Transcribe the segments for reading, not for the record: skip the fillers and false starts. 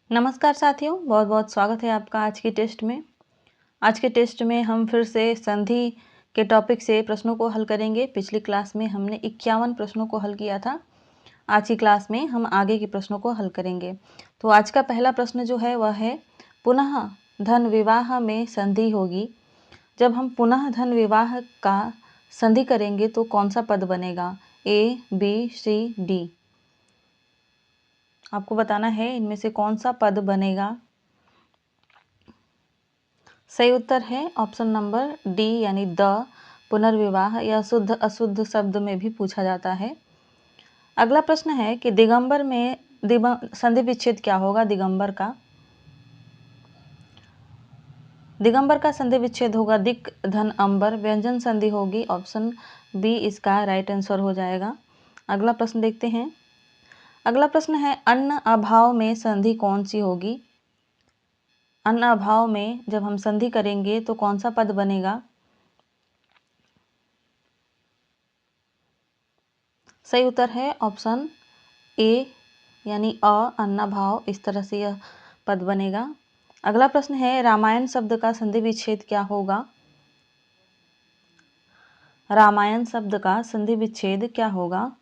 नमस्कार साथियों, बहुत बहुत स्वागत है आपका आज की टेस्ट में। आज के टेस्ट में हम फिर से संधि के टॉपिक से प्रश्नों को हल करेंगे। पिछली क्लास में हमने 51 प्रश्नों को हल किया था। आज की क्लास में हम आगे के प्रश्नों को हल करेंगे। तो आज का पहला प्रश्न जो है वह है, पुनः धन विवाह में संधि होगी। जब हम पुनः धन विवाह का संधि करेंगे तो कौन सा पद बनेगा? ए, बी, सी, डी। आपको बताना है इनमें से कौन सा पद बनेगा। सही उत्तर है ऑप्शन नंबर डी यानी द। पुनर्विवाह या शुद्ध अशुद्ध शब्द में भी पूछा जाता है। अगला प्रश्न है कि दिगंबर में संधि विच्छेद क्या होगा? दिगंबर का संधि विच्छेद होगा दिक् धन अंबर। व्यंजन संधि होगी, ऑप्शन बी इसका राइट आंसर हो जाएगा। अगला प्रश्न देखते हैं। अगला प्रश्न है, अन्न अभाव में संधि कौन सी होगी? अन्न अभाव में जब हम संधि करेंगे तो कौन सा पद बनेगा? सही उत्तर है ऑप्शन ए यानी अ, अन्नाभाव। इस तरह से यह पद बनेगा। अगला प्रश्न है, रामायण शब्द का संधि विच्छेद क्या होगा? रामायण शब्द का संधि विच्छेद क्या होगा?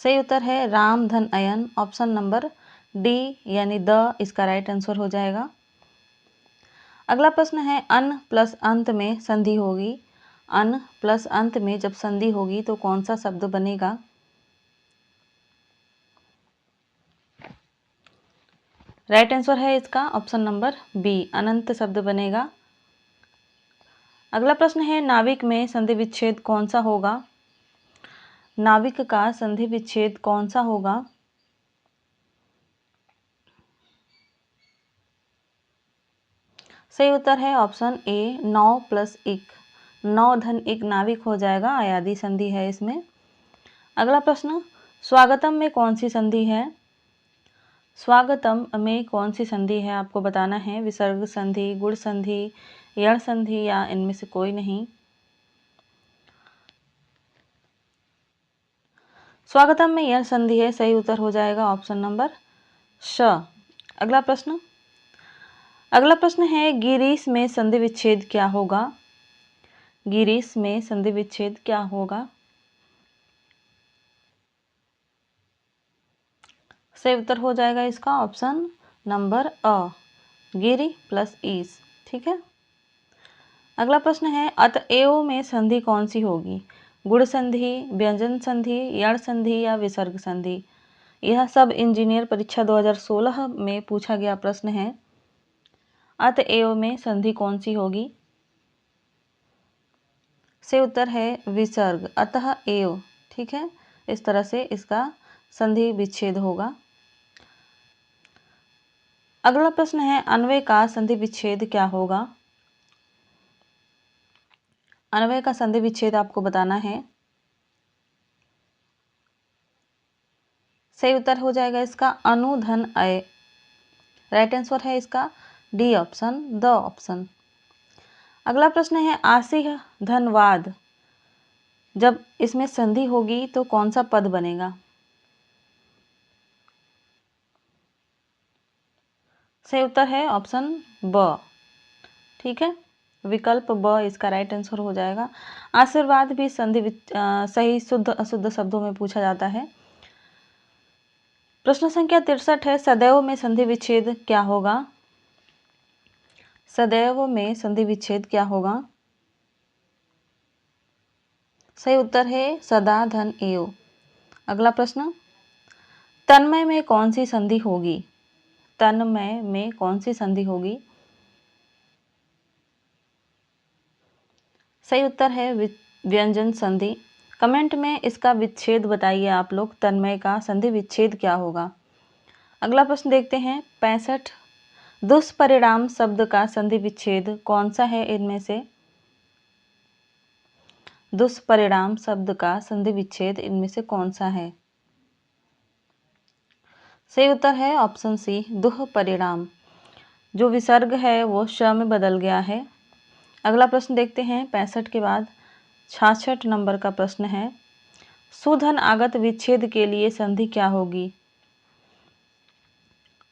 सही उत्तर है राम धन अयन। ऑप्शन नंबर डी यानी द इसका राइट आंसर हो जाएगा। अगला प्रश्न है, अन प्लस अंत में संधि होगी। अन प्लस अंत में जब संधि होगी तो कौन सा शब्द बनेगा? राइट आंसर है इसका ऑप्शन नंबर बी, अनंत शब्द बनेगा। अगला प्रश्न है, नाविक में संधि विच्छेद कौन सा होगा? नाविक का संधि विच्छेद कौन सा होगा? सही उत्तर है ऑप्शन ए, नौ प्लस इक। नौ धन इक नाविक हो जाएगा, अयादी संधि है इसमें। अगला प्रश्न, स्वागतम में कौन सी संधि है? स्वागतम में कौन सी संधि है आपको बताना है। विसर्ग संधि, गुण संधि, यण संधि या इनमें से कोई नहीं। स्वागतम में यण संधि है, सही उत्तर हो जाएगा ऑप्शन नंबर श। अगला प्रश्न है, गिरीश में संधि विच्छेद क्या होगा? गिरीश में संधि विच्छेद क्या होगा? सही उत्तर हो जाएगा इसका ऑप्शन नंबर अ, गिरी प्लस ईस। ठीक है। अगला प्रश्न है, अतएव में संधि कौन सी होगी? गुण संधि, व्यंजन संधि, यण संधि या विसर्ग संधि? यह सब इंजीनियर परीक्षा 2016 में पूछा गया प्रश्न है। अतएव में संधि कौन सी होगी? से उत्तर है विसर्ग, अतः एव। ठीक है, इस तरह से इसका संधि विच्छेद होगा। अगला प्रश्न है, अन्वय का संधि विच्छेद क्या होगा? अन्वय का संधि विच्छेद आपको बताना है। सही उत्तर हो जाएगा इसका अनुधन अय। राइट आंसर है इसका डी ऑप्शन, द ऑप्शन। अगला प्रश्न है, आसिह धनवाद जब इसमें संधि होगी तो कौन सा पद बनेगा? सही उत्तर है ऑप्शन ब। ठीक है, विकल्प ब इसका राइट आंसर हो जाएगा। आशीर्वाद भी सही शुद्ध अशुद्ध शब्दों में पूछा जाता है। प्रश्न संख्या 63 है, सदैव में संधि विच्छेद क्या होगा? सदैव में संधि विच्छेद क्या होगा? सही उत्तर है सदा धन एव। अगला प्रश्न, तन्मय में कौन सी संधि होगी? तन्मय में कौन सी संधि होगी? सही उत्तर है व्यंजन संधि। कमेंट में इसका विच्छेद बताइए आप लोग, तन्मय का संधि विच्छेद क्या होगा। अगला प्रश्न देखते हैं, 65 दुष्परिणाम शब्द का संधि विच्छेद कौन सा है इनमें से? दुष्परिणाम शब्द का संधि विच्छेद इनमें से कौन सा है? सही उत्तर है ऑप्शन सी, दुह परिणाम। जो विसर्ग है वो श में बदल गया है। अगला प्रश्न देखते हैं 65 के बाद 66 नंबर का प्रश्न है, सुधन आगत विच्छेद के लिए संधि क्या होगी?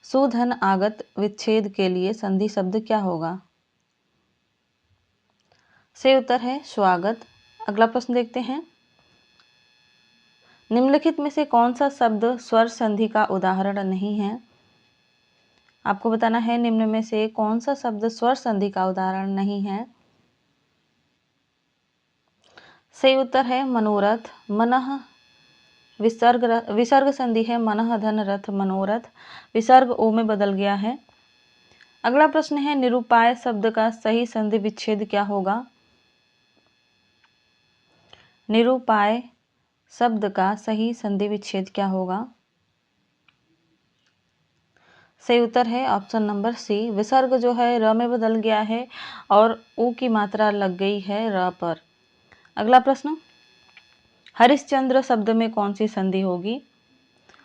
सुधन आगत विच्छेद के लिए संधि शब्द क्या होगा? सही उत्तर है स्वागत। अगला प्रश्न देखते हैं। निम्नलिखित में से कौन सा शब्द स्वर संधि का उदाहरण नहीं है? आपको बताना है निम्न में से कौन सा शब्द स्वर संधि का उदाहरण नहीं है। सही उत्तर है मनोरथ। मनः विसर्ग संधि है मनः धन रथ मनोरथ, विसर्ग ओ में बदल गया है। अगला प्रश्न है निरूपाय शब्द का सही संधि विच्छेद क्या होगा? निरूपाय शब्द का सही संधि विच्छेद क्या होगा? सही उत्तर है ऑप्शन नंबर सी। विसर्ग जो है र में बदल गया है और ऊ की मात्रा लग गई है र पर। अगला प्रश्न, हरिश्चंद्र शब्द में कौन सी संधि होगी?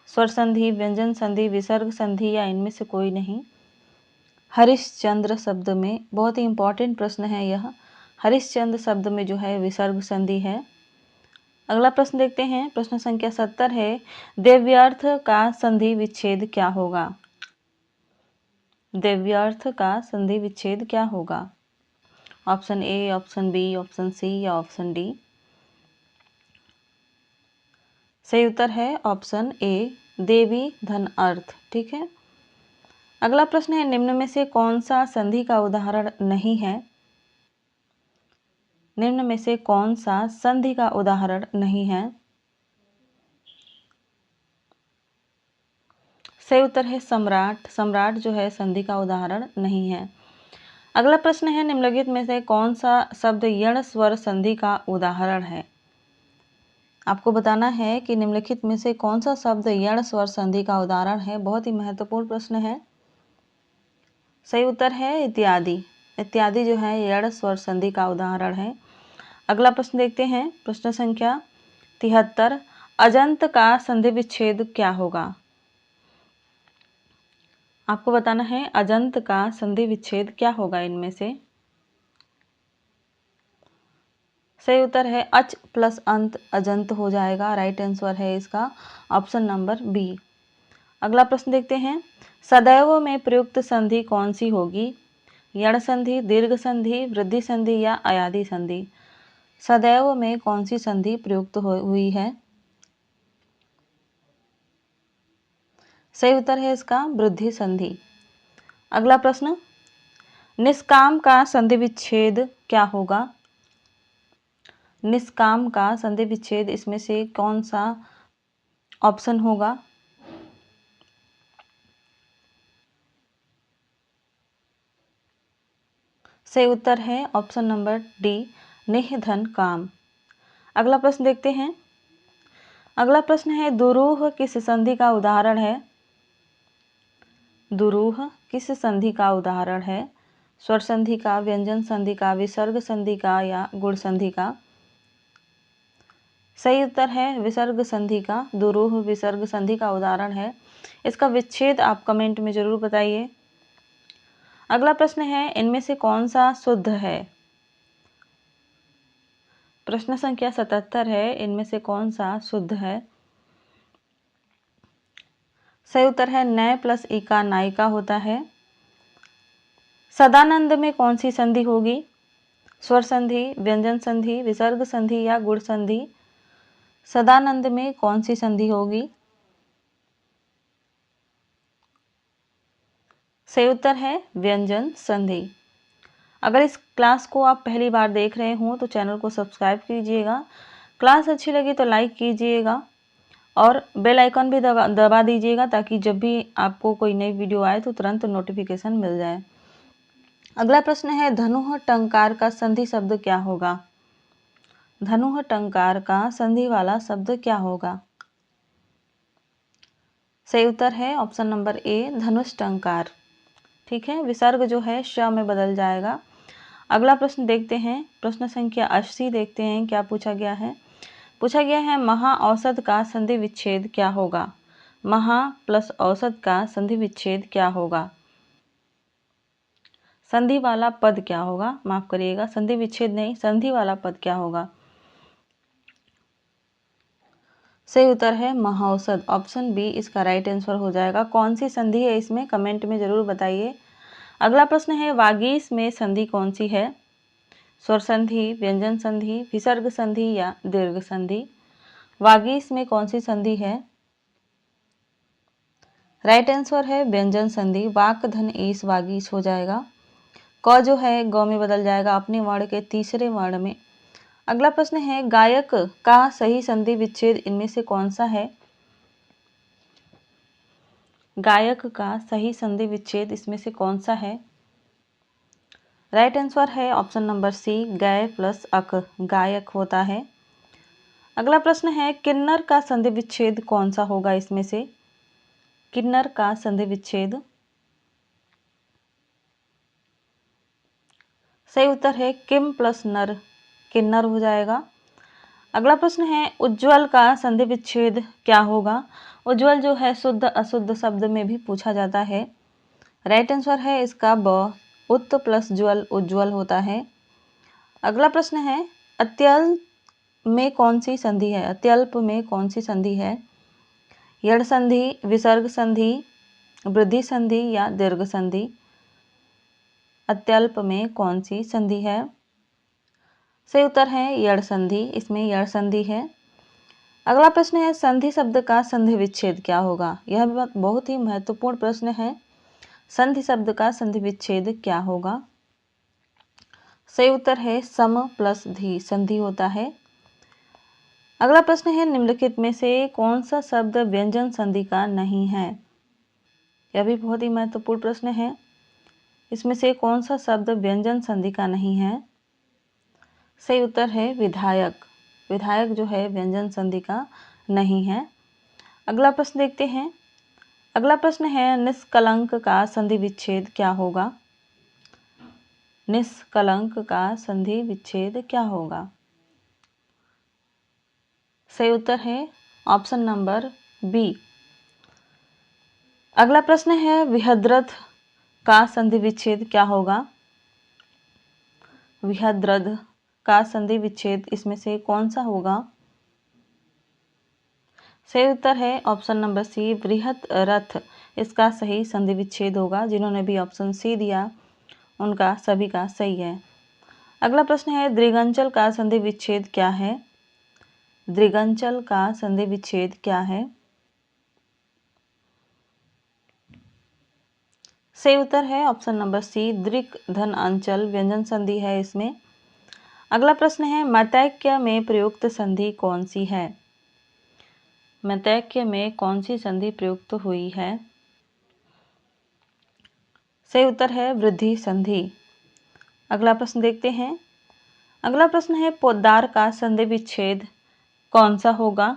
स्वर संधि, व्यंजन संधि, विसर्ग संधि या इनमें से कोई नहीं? हरिश्चंद्र शब्द में बहुत ही इंपॉर्टेंट प्रश्न है यह। हरिश्चंद्र शब्द में जो है विसर्ग संधि है। अगला प्रश्न देखते हैं। प्रश्न संख्या 70 है। देव्यर्थ का संधि विच्छेद क्या होगा? देव्यर्थ का संधि विच्छेद क्या होगा? Option A, option B, option C या ऑप्शन डी? सही उत्तर है ऑप्शन ए, देवी धन अर्थ। ठीक है। अगला प्रश्न है निम्न में से कौन सा संधि का उदाहरण नहीं है? निम्न में से कौन सा संधि का उदाहरण नहीं है? सही उत्तर है सम्राट। सम्राट जो है संधि का उदाहरण नहीं है। अगला प्रश्न है निम्नलिखित में से कौन सा शब्द यण स्वर संधि का उदाहरण है? आपको बताना है कि निम्नलिखित में से कौन सा शब्द यण स्वर संधि का उदाहरण है। बहुत ही महत्वपूर्ण प्रश्न है। सही उत्तर है इत्यादि। इत्यादि जो है यण स्वर संधि का उदाहरण है। अगला प्रश्न देखते हैं। प्रश्न संख्या 73। अजंत का संधि विच्छेद क्या होगा? आपको बताना है अजंत का संधि विच्छेद क्या होगा इनमें से? सही उत्तर है अच प्लस अंत अजंत हो जाएगा। राइट आंसर है इसका ऑप्शन नंबर बी। अगला प्रश्न देखते हैं। सदैव में प्रयुक्त संधि कौन सी होगी? यण संधि, दीर्घ संधि, वृद्धि संधि या अयादि संधि? सदैव में कौन सी संधि प्रयुक्त हुई है? सही उत्तर है इसका वृद्धि संधि। अगला प्रश्न, निष्काम का संधि विच्छेद क्या होगा? निष्काम का संधि विच्छेद इसमें से कौन सा ऑप्शन होगा? सही उत्तर है ऑप्शन नंबर डी, निह धन काम। अगला प्रश्न देखते हैं। अगला प्रश्न है दुरूह किस संधि का उदाहरण है? दुरूह किस संधि का उदाहरण है? स्वर संधि का, व्यंजन संधि का, विसर्ग संधि का या गुण संधि का? सही उत्तर है विसर्ग संधि का। दुरूह विसर्ग संधि का उदाहरण है। इसका विच्छेद आप कमेंट में जरूर बताइए। अगला प्रश्न है इनमें से कौन सा शुद्ध है? प्रश्न संख्या 77 है। इनमें से कौन सा शुद्ध है? सही उत्तर है नय प्लस इका नायिका होता है। सदानंद में कौन सी संधि होगी? स्वर संधि, व्यंजन संधि, विसर्ग संधि या गुण संधि? सदानंद में कौन सी संधि होगी? सही उत्तर है व्यंजन संधि। अगर इस क्लास को आप पहली बार देख रहे हो तो चैनल को सब्सक्राइब कीजिएगा। क्लास अच्छी लगी तो लाइक कीजिएगा और बेल आइकन भी दबा दीजिएगा ताकि जब भी आपको कोई नई वीडियो आए तो तुरंत नोटिफिकेशन मिल जाए। अगला प्रश्न है धनुः टंकार का संधि शब्द क्या होगा? धनुः टंकार का संधि वाला शब्द क्या होगा? सही उत्तर है ऑप्शन नंबर ए, धनुष टंकार। ठीक है। विसर्ग जो है श में बदल जाएगा। अगला प्रश्न देखते हैं। प्रश्न संख्या 80 देखते हैं क्या पूछा गया है। पूछा गया है महा औसत का संधि विच्छेद क्या होगा? महा प्लस औसत का संधि विच्छेद क्या होगा? संधि वाला पद क्या होगा? माफ करिएगा, संधि विच्छेद नहीं, संधि वाला पद क्या होगा? सही उत्तर है महौषध, ऑप्शन बी इसका राइट आंसर हो जाएगा। कौन सी संधि है इसमें, कमेंट में जरूर बताइए। अगला प्रश्न है वागीश में संधि कौन सी है? स्वर संधि, व्यंजन संधि, विसर्ग संधि या दीर्घ संधि? वागीश में कौन सी संधि है? राइट आंसर है व्यंजन संधि, वाक धन ईस वागीश हो जाएगा। क जो है गौ में बदल जाएगा अपने वर्ण के तीसरे वर्ण में। अगला प्रश्न है गायक का सही संधि विच्छेद इनमें से कौन सा है? गायक का सही संधि विच्छेद इसमें से कौन सा है? राइट आंसर है ऑप्शन नंबर सी, गय प्लस अक, गायक होता है। अगला प्रश्न है किन्नर का संधि विच्छेद कौन सा होगा इसमें से? किन्नर का संधि विच्छेद, सही उत्तर है किम प्लस नर, किन्नर हो जाएगा। अगला प्रश्न है उज्ज्वल का संधि विच्छेद क्या होगा? उज्ज्वल जो है शुद्ध अशुद्ध शब्द में भी पूछा जाता है। राइट आंसर है इसका ब, उत्त प्लस ज्वल उज्ज्वल होता है। अगला प्रश्न है अत्यल्प में कौन सी संधि है? अत्यल्प में कौन सी संधि है? यड़ संधि, विसर्ग संधि, वृद्धि संधि या दीर्घ संधि? अत्यल्प में कौन सी संधि है? सही उत्तर है यड़ संधि, इसमें यड़ संधि है। अगला प्रश्न है संधि शब्द का संधि विच्छेद क्या होगा? यह बहुत ही महत्वपूर्ण प्रश्न है। संधि शब्द का संधि विच्छेद क्या होगा? सही उत्तर है सम प्लस धी, संधि होता है। अगला प्रश्न है निम्नलिखित में से कौन सा शब्द व्यंजन संधि का नहीं है? यह भी बहुत ही महत्वपूर्ण प्रश्न है। इसमें से कौन सा शब्द व्यंजन संधि का नहीं है? सही उत्तर है विधायक, विधायक जो है व्यंजन संधि का नहीं है। अगला प्रश्न देखते हैं। अगला प्रश्न है निष्कलंक का संधि विच्छेद क्या होगा? निष्कलंक का संधि विच्छेद क्या होगा? सही उत्तर है ऑप्शन नंबर बी। अगला प्रश्न है विहद्रथ का संधि विच्छेद क्या होगा? विहद्रथ का संधि विच्छेद इसमें से कौन सा होगा? सही उत्तर है ऑप्शन नंबर सी, बृहत रथ इसका सही संधि विच्छेद होगा। जिन्होंने भी ऑप्शन सी दिया उनका सभी का सही है। अगला प्रश्न है दृगंचल का संधि विच्छेद क्या है? दृगंचल का संधि विच्छेद क्या है? सही उत्तर है ऑप्शन नंबर सी, दृक धन अंचल व्यंजन संधि है इसमें। अगला प्रश्न है मतैक्य में प्रयुक्त संधि कौन सी है? मतैक्य में कौन सी संधि प्रयुक्त हुई है? सही उत्तर है वृद्धि संधि। अगला प्रश्न देखते हैं। अगला प्रश्न है पोद्दार का संधि विच्छेद कौन सा होगा?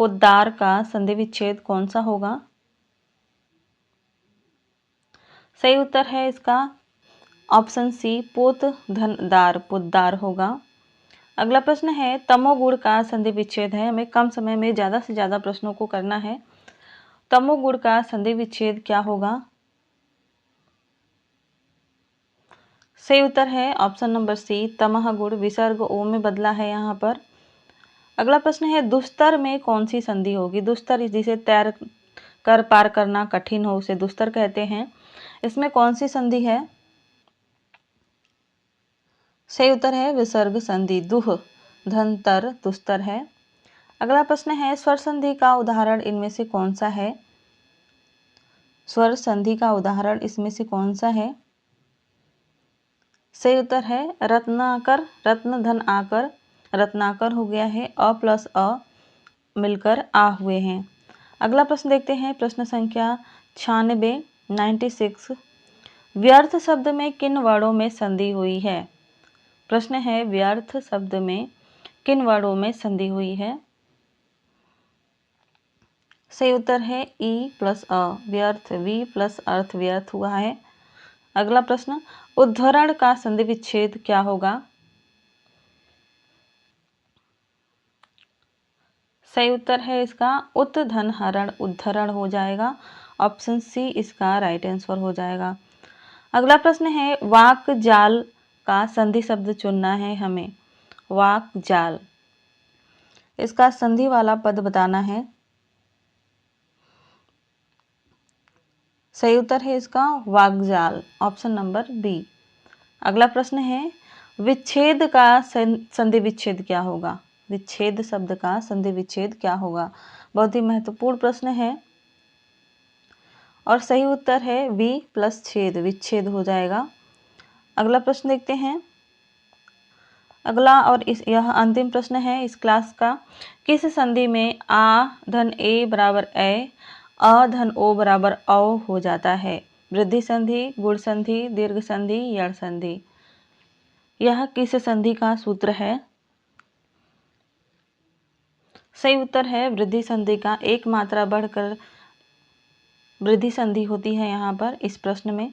पोद्दार का संधि विच्छेद कौन सा होगा? सही उत्तर है इसका ऑप्शन सी, पोत धन दार, पोद्दार होगा। अगला प्रश्न है तमोगुण का संधि विच्छेद है। हमें कम समय में ज़्यादा से ज़्यादा प्रश्नों को करना है। तमोगुण का संधि विच्छेद क्या होगा? सही उत्तर है ऑप्शन नंबर सी, तमह गुण, विसर्ग ओ में बदला है यहाँ पर। अगला प्रश्न है दुस्तर में कौन सी संधि होगी? दुस्तर जिसे तैर कर पार करना कठिन हो उसे दुस्तर कहते हैं। इसमें कौन सी संधि है? सही उत्तर है विसर्ग संधि, दुह धन तर दुस्तर है। अगला प्रश्न है स्वर संधि का उदाहरण इनमें से कौन सा है? स्वर संधि का उदाहरण इसमें से कौन सा है? सही उत्तर है रत्नाकर, रत्न धन आकर, रत्नाकर हो गया है। अ प्लस अ मिलकर आ हुए हैं। अगला प्रश्न देखते हैं प्रश्न संख्या 96, 96। व्यर्थ शब्द में किन वर्णों में संधि हुई है? प्रश्न है व्यर्थ शब्द में किन वर्णों में संधि हुई है? सही उत्तर है ई प्लस अ, व्यर्थ, वी प्लस अर्थ व्यर्थ हुआ है। अगला प्रश्न उद्धरण का संधि विच्छेद क्या होगा? सही उत्तर है इसका उत धन हरण, उद्धरण हो जाएगा। ऑप्शन सी इसका राइट आंसर हो जाएगा। अगला प्रश्न है वाक जाल का संधि शब्द चुनना है हमें। वाक जाल, इसका संधि वाला पद बताना है। सही उत्तर है इसका वाग्जाल, ऑप्शन नंबर बी। अगला प्रश्न है, विच्छेद का संधि विच्छेद क्या होगा? विच्छेद शब्द का संधि विच्छेद क्या होगा? बहुत ही महत्वपूर्ण प्रश्न है और सही उत्तर है वी प्लस छेद, विच्छेद हो जाएगा। अगला प्रश्न देखते हैं। अगला और यह अंतिम प्रश्न है इस क्लास का। किस संधि में आ धन ए बराबर ए, अ धन ओ बराबर औ हो जाता है? वृद्धि संधि, गुण संधि, दीर्घ संधि, यण संधि। यह किस संधि का सूत्र है? सही उत्तर है वृद्धि संधि का। एक मात्रा बढ़कर वृद्धि संधि होती है यहाँ पर इस प्रश्न में।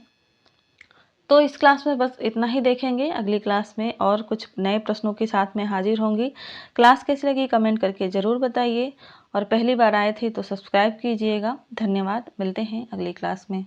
तो इस क्लास में बस इतना ही देखेंगे। अगली क्लास में और कुछ नए प्रश्नों के साथ में हाजिर होंगी। क्लास कैसी लगी कमेंट करके ज़रूर बताइए और पहली बार आए थे तो सब्सक्राइब कीजिएगा। धन्यवाद। मिलते हैं अगली क्लास में।